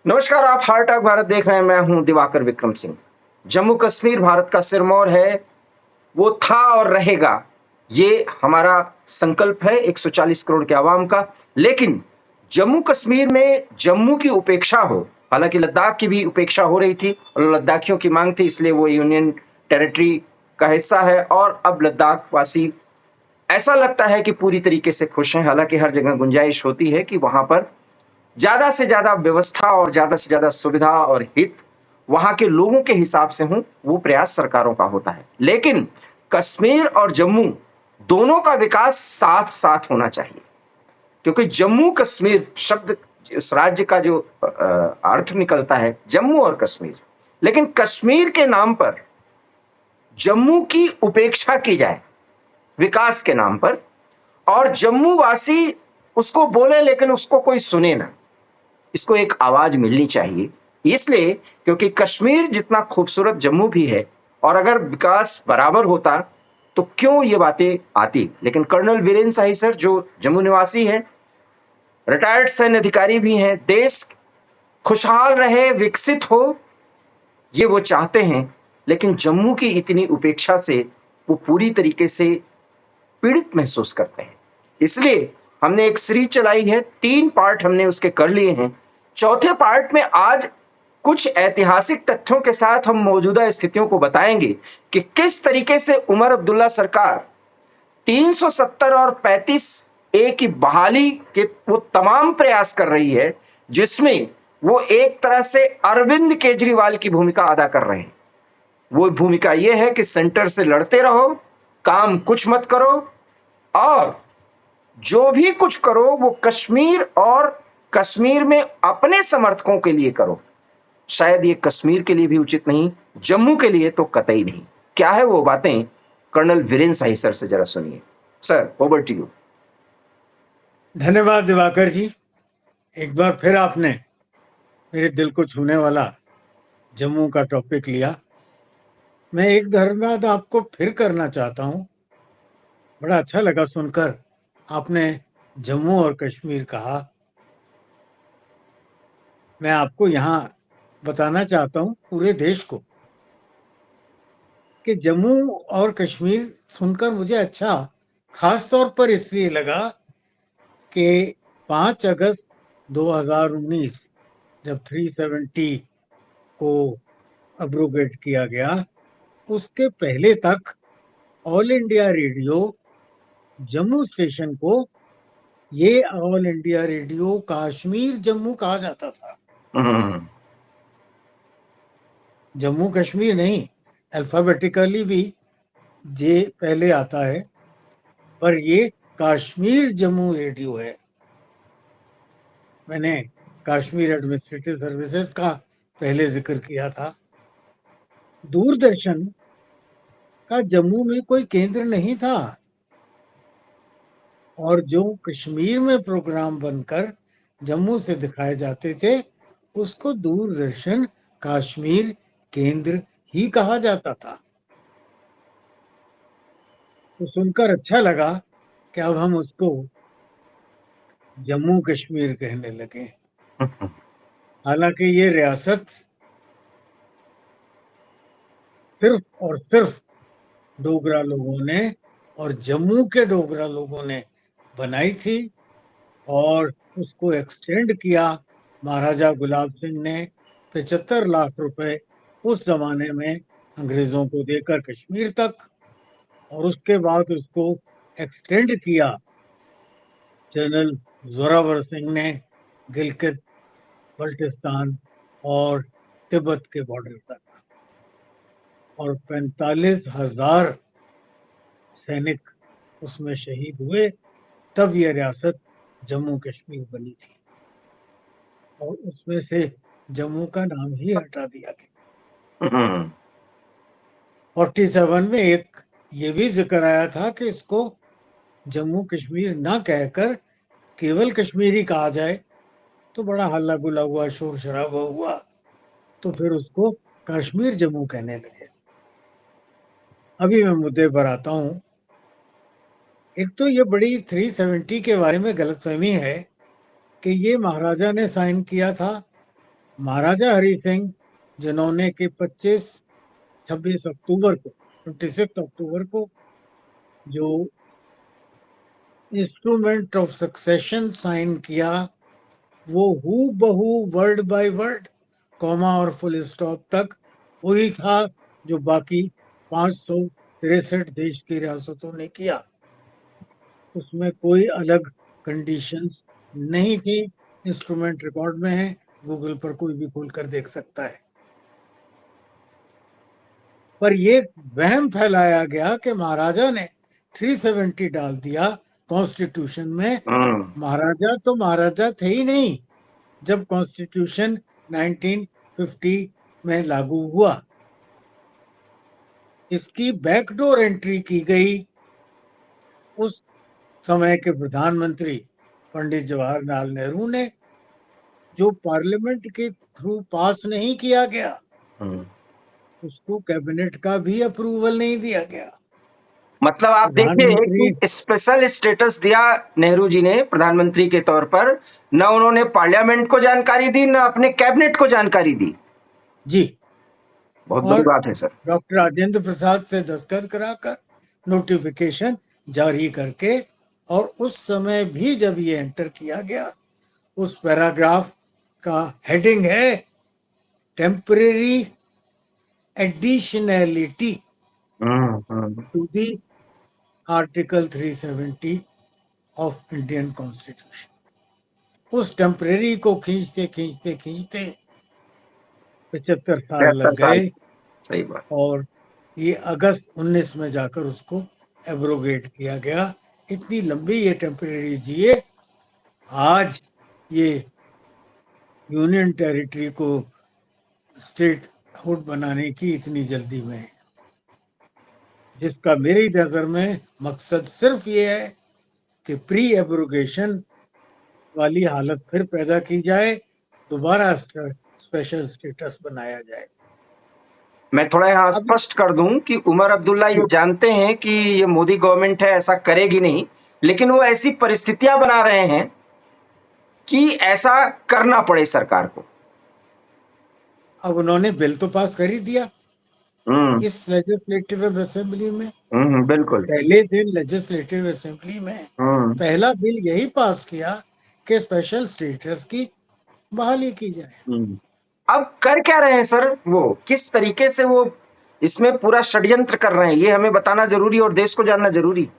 नमस्कार, आप heart talk Bharat देख रहे हैं। मैं हूं दिवाकर विक्रम सिंह। जम्मू कश्मीर भारत का सिरमौर है। वो था और रहेगा। ये हमारा संकल्प है 140 करोड़ के आवाम का। लेकिन जम्मू कश्मीर में जम्मू की उपेक्षा हो, हालांकि लद्दाख की भी उपेक्षा हो रही थी और लद्दाखियों की मांग थी, इसलिए वो यूनियन टेरिटरी का हिस्सा है। और अब लद्दाख वासी ऐसा लगता है कि पूरी तरीके से खुश हैं। हालांकि हर जगह गुंजाइश होती है कि वहां पर ज्यादा से ज्यादा व्यवस्था और ज्यादा से ज्यादा सुविधा और हित वहां के लोगों के हिसाब से हो, वो प्रयास सरकारों का होता है। लेकिन कश्मीर और जम्मू दोनों का विकास साथ साथ होना चाहिए, क्योंकि जम्मू कश्मीर शब्द इस राज्य का जो अर्थ निकलता है जम्मू और कश्मीर, लेकिन कश्मीर के नाम पर जम्मू की उपेक्षा की जाए विकास के नाम पर, और जम्मू वासी उसको बोले लेकिन उसको कोई सुने ना, इसको एक आवाज मिलनी चाहिए। इसलिए क्योंकि कश्मीर जितना खूबसूरत जम्मू भी है, और अगर विकास बराबर होता तो क्यों ये बातें आती। लेकिन कर्नल वीरेंद्र शाही सर जो जम्मू निवासी हैं, रिटायर्ड सैन्य अधिकारी भी हैं, देश खुशहाल रहे, विकसित हो, ये वो चाहते हैं। लेकिन जम्मू की इतनी उपेक्षा से वो पूरी तरीके से पीड़ित महसूस करते हैं। इसलिए हमने एक सीरीज चलाई है, 3 पार्ट हमने उसके कर लिए हैं। चौथे पार्ट में आज कुछ ऐतिहासिक तथ्यों के साथ हम मौजूदा स्थितियों को बताएंगे कि किस तरीके से उमर अब्दुल्ला सरकार 370 और 35A की बहाली के वो तमाम प्रयास कर रही है, जिसमें वो एक तरह से अरविंद केजरीवाल की भूमिका अदा कर रहे हैं। वो भूमिका ये है कि सेंटर से लड़ते रहो, काम कुछ मत करो, और जो भी कुछ करो वो कश्मीर और कश्मीर में अपने समर्थकों के लिए करो। शायद ये कश्मीर के लिए भी उचित नहीं, जम्मू के लिए तो कतई नहीं। क्या है वो बातें, कर्नल वीरेंद्र शाही सर से जरा सुनिए। Sir, over to you. धन्यवाद दिवाकर जी। एक बार फिर आपने मेरे दिल को छूने वाला जम्मू का टॉपिक लिया। मैं एक धन्यवाद आपको फिर करना चाहता हूँ। बड़ा अच्छा लगा सुनकर आपने जम्मू और कश्मीर कहा। मैं आपको यहाँ बताना चाहता हूँ पूरे देश को कि जम्मू और कश्मीर सुनकर मुझे अच्छा खास तौर पर इसलिए लगा कि 5 अगस्त 2019 जब 370 को अब्रोगेट किया गया, उसके पहले तक all India radio Jammu station को ये all India radio Kashmir Jammu कहा जाता था। जम्मू कश्मीर नहीं, अल्फाबेटिकली भी जे पहले आता है, पर ये कश्मीर जम्मू रेडियो है। मैंने कश्मीर एडमिनिस्ट्रेटिव सर्विसेज का पहले जिक्र किया था। दूरदर्शन का जम्मू में कोई केंद्र नहीं था, और जो कश्मीर में प्रोग्राम बनकर जम्मू से दिखाए जाते थे उसको दूरदर्शन कश्मीर केंद्र ही कहा जाता था। तो सुनकर अच्छा लगा कि अब हम उसको जम्मू कश्मीर कहने लगे। हालांकि ये रियासत सिर्फ और सिर्फ डोगरा लोगों ने और जम्मू के डोगरा लोगों ने बनाई थी, और उसको एक्सटेंड किया महाराजा गुलाब सिंह ने 75 लाख रुपए उस जमाने में अंग्रेजों को देकर कश्मीर तक, और उसके बाद उसको एक्सटेंड किया जनरल जोरावर सिंह ने गिलगित बल्टिस्तान और तिब्बत के बॉर्डर तक, और 45,000 सैनिक उसमें शहीद हुए। तब यह रियासत जम्मू कश्मीर बनी थी, और उसमें से जम्मू का नाम ही हटा दिया गया। 47 में एक ये भी जिक्र आया था कि इसको जम्मू कश्मीर ना कहकर केवल कश्मीरी कहा जाए, तो बड़ा हल्ला गुल्ला हुआ, शोर शराबा हुआ, तो फिर उसको कश्मीर जम्मू कहने लगे। अभी मैं मुद्दे पर आता हूँ। एक तो ये बड़ी 370 के बारे में गलतफहमी है कि ये महाराजा ने साइन किया था महाराजा हरि सिंह, जिन्होंने कि 26 अक्टूबर को 26 अक्टूबर को जो इंस्ट्रूमेंट ऑफ सक्सेशन साइन किया, वो हू बहू वर्ड बाय वर्ड, कॉमा और फुल स्टॉप तक वही था जो बाकी 563 देश की रियासतों ने किया। उसमें कोई अलग कंडीशंस नहीं थी। इंस्ट्रूमेंट रिकॉर्ड में है, गूगल पर कोई भी खोलकर देख सकता है। पर ये वहम फैलाया गया कि महाराजा ने 370 डाल दिया कॉन्स्टिट्यूशन में। महाराजा तो महाराजा थे ही नहीं जब कॉन्स्टिट्यूशन 1950 में लागू हुआ। इसकी बैकडोर एंट्री की गई उस समय के प्रधानमंत्री पंडित जवाहरलाल नेहरू ने, जो पार्लियामेंट के थ्रू पास नहीं किया गया, उसको कैबिनेट का भी अप्रूवल नहीं दिया गया। मतलब आप देखिए प्रधानमंत्री कि स्पेशल स्टेटस दिया नेहरू जी ने प्रधानमंत्री के तौर पर, न उन्होंने पार्लियामेंट को जानकारी दी, न अपने कैबिनेट को जानकारी दी। जी, बहुत बड़ी और बात है सर। डॉक्टर राजेंद्र प्रसाद से दस्तखत कराकर नोटिफिकेशन जारी करके, और उस समय भी जब ये एंटर किया गया, उस पैराग्राफ का हेडिंग है temporary additionality to the article 370 of Indian constitution. उस टेम्परेरी को खींचते खींचते खींचते 75 साल लग 73 साल। गए, सही बात। और ये अगस्त 19 में जाकर उसको एब्रोगेट किया गया। इतनी लंबी ये टेम्परेरी जिए, आज ये यूनियन टेरिटरी को स्टेट हुड बनाने की इतनी जल्दी में है, जिसका मेरी नजर में मकसद सिर्फ ये है कि प्री एब्रोगेशन वाली हालत फिर पैदा की जाए, दोबारा स्पेशल स्टेटस बनाया जाए। मैं थोड़ा यहाँ अब स्पष्ट कर दूं कि उमर अब्दुल्ला ये जानते हैं कि ये मोदी गवर्नमेंट है ऐसा करेगी नहीं, लेकिन वो ऐसी परिस्थितियां बना रहे हैं कि ऐसा करना पड़े सरकार को। अब उन्होंने बिल तो पास कर ही दिया हम्म इस लेजिस्लेटिव असेंबली में। बिल्कुल। पहले दिन लेजिस्लेटिव असेंबली में पहला बिल यही पास किया कि स्पेशल स्टेटस की बहाली की जाए। अब कर क्या रहे हैं सर, वो किस तरीके से वो इसमें पूरा षड्यंत्र कर रहे हैं, ये हमें बताना जरूरी और देश को जानना जरूरी।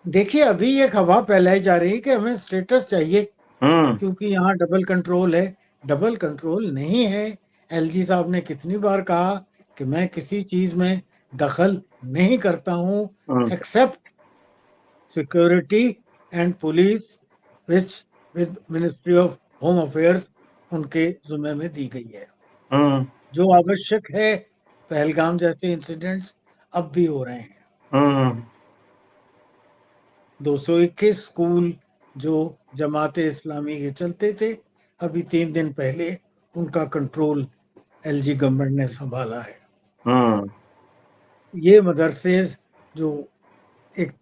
देखिए, अभी ये खबर फैलाई जा रही है कि हमें स्टेटस चाहिए क्योंकि यहाँ डबल कंट्रोल है। डबल कंट्रोल नहीं है। एलजी साहब ने कितनी बार कहा कि मैं किसी चीज में दखल नहीं करता हूँ except security and police, which with ministry of home affairs उनके जिम्मे में दी गई है। जो आवश्यक है, पहलगाम जैसे इंसिडेंट्स अब भी हो रहे हैं। 221 स्कूल जो जमाते इस्लामी के चलते थे, अभी 3 दिन पहले उनका कंट्रोल एलजी गवर्नमेंट ने संभाला है। ये मदरसे जो एक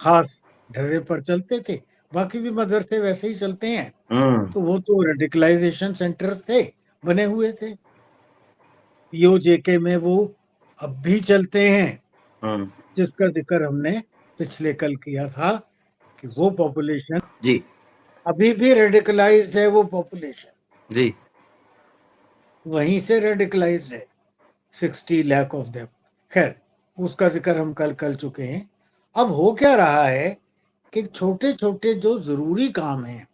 खास ढर्रे पर चलते थे, बाकी भी मदरसे वैसे ही चलते हैं, तो वो तो रेडिकलाइजेशन सेंटर्स थे, बने हुए थे। पीओजेके में वो अब भी चलते हैं, जिसका जिक्र हमने पिछले कल किया था कि वो पॉपुलेशन जी अभी भी रेडिकलाइज्ड है। वो पॉपुलेशन जी वहीं से रेडिकलाइज्ड है, 60 लाख ऑफ देम। खैर, उसका जिक्र हम कल कर चुके हैं। अब हो क्या रहा है कि छोटे छोटे जो जरूरी काम हैं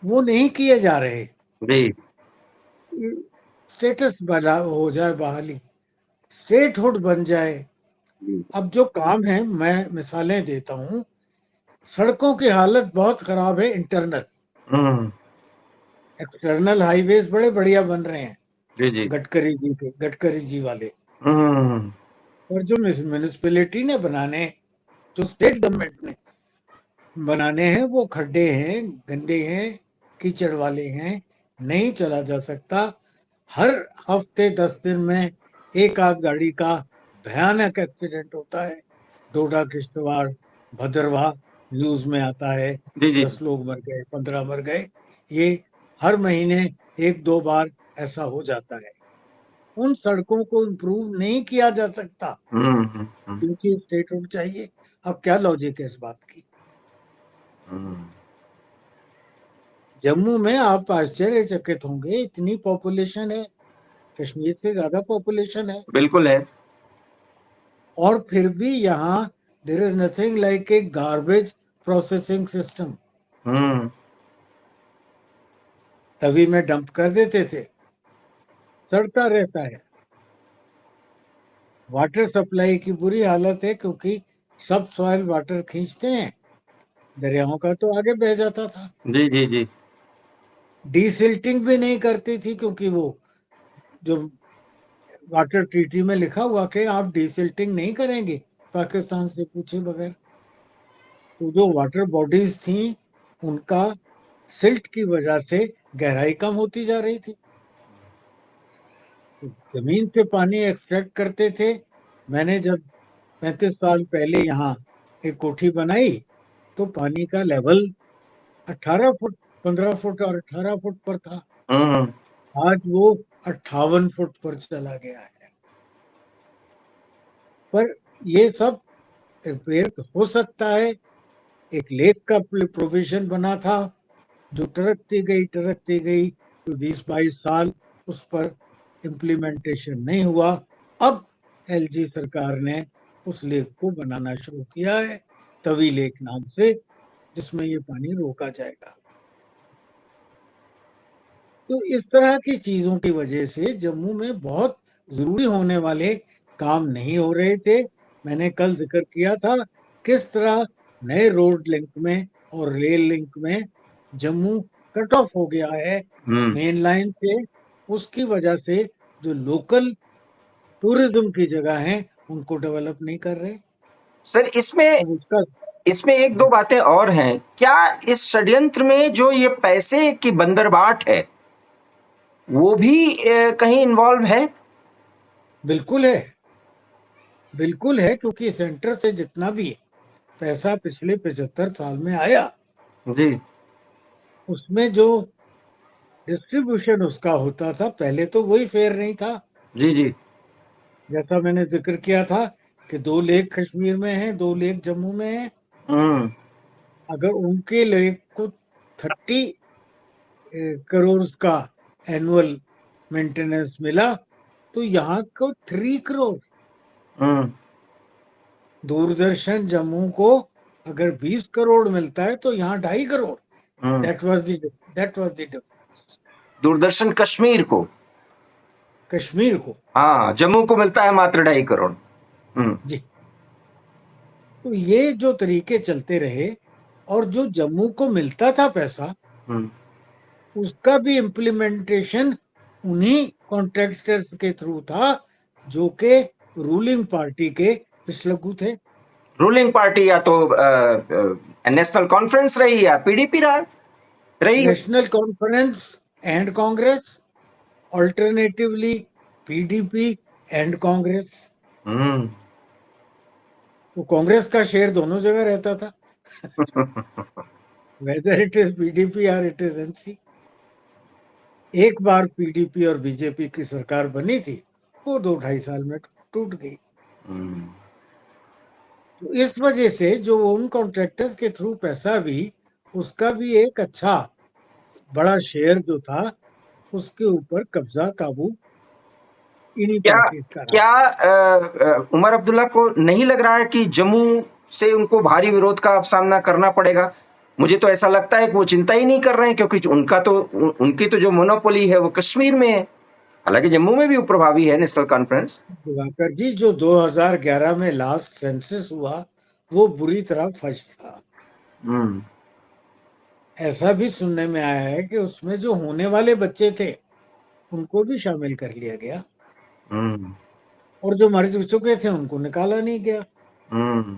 वो नहीं किए जा रहे। जी स्टेटस बना हो जाए, बहाली स्टेटहुड बन जाए। अब जो काम है, मैं मिसालें देता हूँ। सड़कों की हालत बहुत खराब है, इंटरनल। एक्सटर्नल हाईवेज बड़े बढ़िया बन रहे हैं, जी जी गडकरी जी वाले। और जो म्यूनिसिपैलिटी ने बनाने, जो स्टेट गवर्नमेंट ने बनाने हैं, वो खड्डे हैं, गंदे हैं, कीचड़ वाले हैं, नहीं चला जा सकता। हर हफ्ते 10 दिन में एक आध गाड़ी का भयानक एक्सीडेंट होता है। डोडा, किश्तवाड़, भदरवाह न्यूज में आता है, जी जी 10 लोग मर गए, 15 मर गए। ये हर महीने 1-2 बार ऐसा हो जाता है। उन सड़कों को इम्प्रूव नहीं किया जा सकता क्योंकि स्टेट रोड चाहिए। अब क्या लॉजिक है इस बात की? जम्मू में आप आश्चर्यचकित होंगे, इतनी पॉपुलेशन है, कश्मीर से ज्यादा पॉपुलेशन है, बिल्कुल है। और फिर भी यहाँ there is nothing like a garbage processing system. Hmm तभी में डंप कर देते थे, सड़ता रहता है। वाटर सप्लाई की बुरी हालत है क्योंकि सब सॉइल वाटर खींचते हैं, दरियाओं का तो आगे बह जाता था। जी जी जी। डीसिल्टिंग भी नहीं करती थी क्योंकि वो जो वाटर ट्रीटी में लिखा हुआ कि आप डीसिल्टिंग नहीं करेंगे पाकिस्तान से पूछे बगैर। तो जो वाटर बॉडीज थी उनका सिल्ट की वजह से गहराई कम होती जा रही थी। तो जमीन से पानी एक्सट्रैक्ट करते थे। मैंने जब 35 साल पहले यहाँ एक कोठी बनाई तो पानी का लेवल 18 फुट, 15 फुट और 18 फुट पर था। हम्म आज वो 58 फुट पर चला गया है। पर ये सब रिपेयर हो सकता है। एक लेक का प्रोविजन बना था जो टरकती गई तो 20-22 साल उस पर इम्प्लीमेंटेशन नहीं हुआ। अब एलजी सरकार ने उस लेक को बनाना शुरू किया है, तवी लेक नाम से, जिसमें ये पानी रोका जाएगा। तो इस तरह की चीजों की वजह से जम्मू में बहुत जरूरी होने वाले काम नहीं हो रहे थे। मैंने कल जिक्र किया था किस तरह नए रोड लिंक में और रेल लिंक में जम्मू कट ऑफ हो गया है हम्म मेन लाइन से। उसकी वजह से जो लोकल टूरिज्म की जगह है उनको डेवलप नहीं कर रहे। सर, इसमें अब उसका इसमें एक दो बातें और हैं। क्या इस षड्यंत्र में जो ये पैसे की बंदरबाट है वो भी कहीं इन्वॉल्व है? बिल्कुल है, बिल्कुल है, क्योंकि सेंटर से जितना भी पैसा पिछले 75 साल में आया जी उसमें जो डिस्ट्रीब्यूशन उसका होता था पहले तो वही फेयर नहीं था। जी जी। जैसा मैंने जिक्र किया था कि 2 लेक कश्मीर में हैं, 2 लेक जम्मू में हैं। हम्म अगर उनके लेक को 30 करोड़ का एनुअल मेंटेनेंस मिला तो यहाँ को 3 करोड़। हम्म दूरदर्शन जम्मू को अगर 20 करोड़ मिलता है तो यहाँ 2.5 crore. Hmm that was the Doordarshan Kashmir को। कश्मीर को। हाँ, जम्मू को मिलता है मात्र 2.5 करोड़। जी। तो ये जो तरीके चलते रहे और जो जम्मू को मिलता था पैसा हम्म उसका भी इम्प्लीमेंटेशन उन्हीं कॉन्ट्रैक्टर्स के थ्रू था जो के रूलिंग पार्टी के पिछलग्गू थे। रूलिंग पार्टी या तो नेशनल कॉन्फ्रेंस रही या पीडीपी रही। National conference and Congress, alternatively PDP and Congress. Hmm तो कांग्रेस का शेयर दोनों जगह रहता था, वेदर इट इज पीडीपी और इट इज एनसी। एक बार पीडीपी और बीजेपी की सरकार बनी थी, वो 2-2.5 साल में टूट गई। तो इस वजह से जो उन कॉन्ट्रैक्टर्स के थ्रू पैसा भी उसका भी एक अच्छा बड़ा शेयर जो था उसके ऊपर कब्जा काबू इन्हीं क्या पार्टी का रहा। क्या उमर अब्दुल्ला को नहीं लग रहा है कि जम्मू से उनको भारी विरोध का अब सामना करना पड़ेगा? मुझे तो ऐसा लगता है कि वो चिंता ही नहीं कर रहे हैं, क्योंकि उनकी तो जो मोनोपोली है वो कश्मीर में है। हालांकि जम्मू में भी वो प्रभावी है नेशनल कॉन्फ्रेंस। दिवाकर जी, जो 2011 में लास्ट सेंसस हुआ वो बुरी तरह फंस था। हम्म ऐसा भी सुनने में आया है कि उसमें जो होने वाले बच्चे थे उनको भी शामिल कर लिया गया हम्म और जो मर चुके थे उनको निकाला नहीं गया। हम्म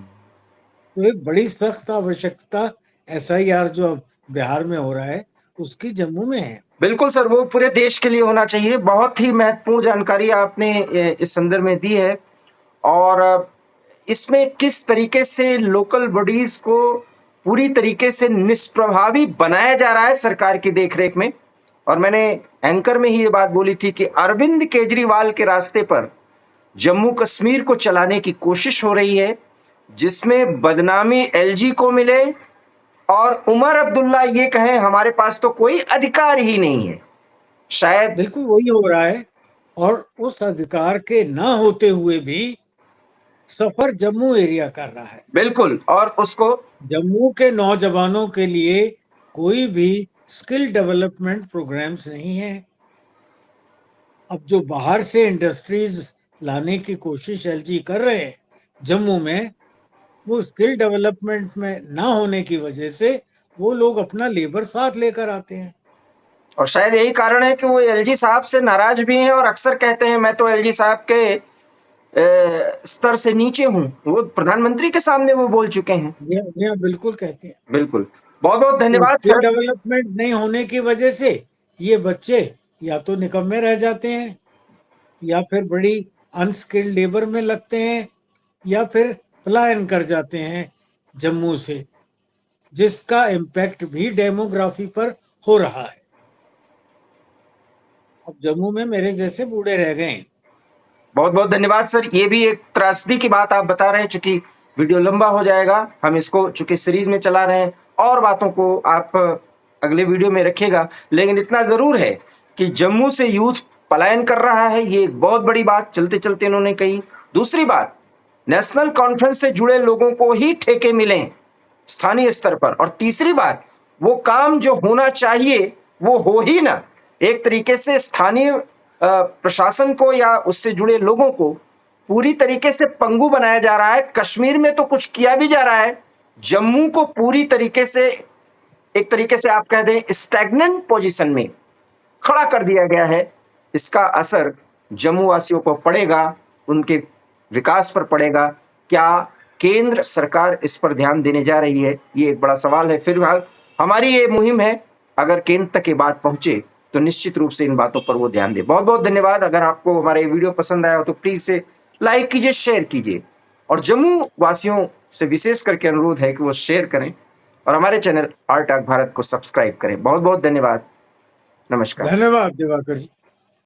तो एक बड़ी सख्त आवश्यकता एसआईआर जो अब बिहार में हो रहा है उसकी जम्मू में है। बिल्कुल सर, वो पूरे देश के लिए होना चाहिए। बहुत ही महत्वपूर्ण जानकारी आपने इस संदर्भ में दी है। और इसमें किस तरीके से लोकल बॉडीज को पूरी तरीके से निष्प्रभावी बनाया जा रहा है सरकार की देखरेख में, और मैंने एंकर में ही ये बात बोली थी कि अरविंद केजरीवाल के रास्ते पर जम्मू कश्मीर को चलाने की कोशिश हो रही है, जिसमें बदनामी एलजी को मिले और उमर अब्दुल्ला ये कहें हमारे पास तो कोई अधिकार ही नहीं है। शायद बिल्कुल वही हो रहा है, और उस अधिकार के ना होते हुए भी सफर जम्मू एरिया कर रहा है। बिल्कुल, और उसको जम्मू के नौजवानों के लिए कोई भी स्किल डेवलपमेंट प्रोग्राम्स नहीं है। अब जो बाहर से इंडस्ट्रीज लाने की कोशिश एलजी कर रहे हैं जम्मू में, वो स्किल डेवलपमेंट में ना होने की वजह से वो लोग अपना लेबर साथ लेकर आते हैं। और शायद यही कारण है कि वो एलजी साहब से नाराज भी हैं और अक्सर कहते हैं मैं तो एलजी साहब के स्तर से नीचे हूं। वो प्रधानमंत्री के सामने वो बोल चुके हैं। ये बिल्कुल कहते हैं। बिल्कुल, बहुत बहुत तो धन्यवाद स्किल सर। डेवलपमेंट नहीं होने की वजह से ये बच्चे या तो निकम्मे रह जाते हैं, या फिर बड़ी अनस्किल्ड लेबर में लगते हैं, या फिर पलायन कर जाते हैं जम्मू से, जिसका इम्पैक्ट भी डेमोग्राफी पर हो रहा है। अब जम्मू में मेरे जैसे बूढ़े रह गए हैं। बहुत बहुत धन्यवाद सर। ये भी एक त्रासदी की बात आप बता रहे हैं, चूंकि वीडियो लंबा हो जाएगा, हम इसको चूंकि सीरीज में चला रहे हैं और बातों को आप अगले वीडियो में रखिएगा। लेकिन इतना जरूर है कि जम्मू से यूथ पलायन कर रहा है, ये एक बहुत बड़ी बात चलते चलते इन्होंने कही। दूसरी बात, नेशनल कॉन्फ्रेंस से जुड़े लोगों को ही ठेके मिले स्थानीय स्तर पर। और तीसरी बात, वो काम जो होना चाहिए वो हो ही ना। एक तरीके से स्थानीय प्रशासन को या उससे जुड़े लोगों को पूरी तरीके से पंगु बनाया जा रहा है। कश्मीर में तो कुछ किया भी जा रहा है, जम्मू को पूरी तरीके से, एक तरीके से आप कह दें स्टैग्नेंट पोजीशन में खड़ा कर दिया गया है। इसका असर जम्मू वासियों को पड़ेगा, उनके विकास पर पड़ेगा। क्या केंद्र सरकार इस पर ध्यान देने जा रही है, ये एक बड़ा सवाल है। फिलहाल हमारी ये मुहिम है, अगर केंद्र तक ये बात पहुंचे तो निश्चित रूप से इन बातों पर वो ध्यान दे। बहुत बहुत धन्यवाद। अगर आपको हमारा ये वीडियो पसंद आया हो तो प्लीज से लाइक कीजिए, शेयर कीजिए, और जम्मू वासियों से विशेष करके अनुरोध है कि वो शेयर करें और हमारे चैनल आर टॉक भारत को सब्सक्राइब करें। बहुत बहुत धन्यवाद। नमस्कार। धन्यवाद दिवाकर जी।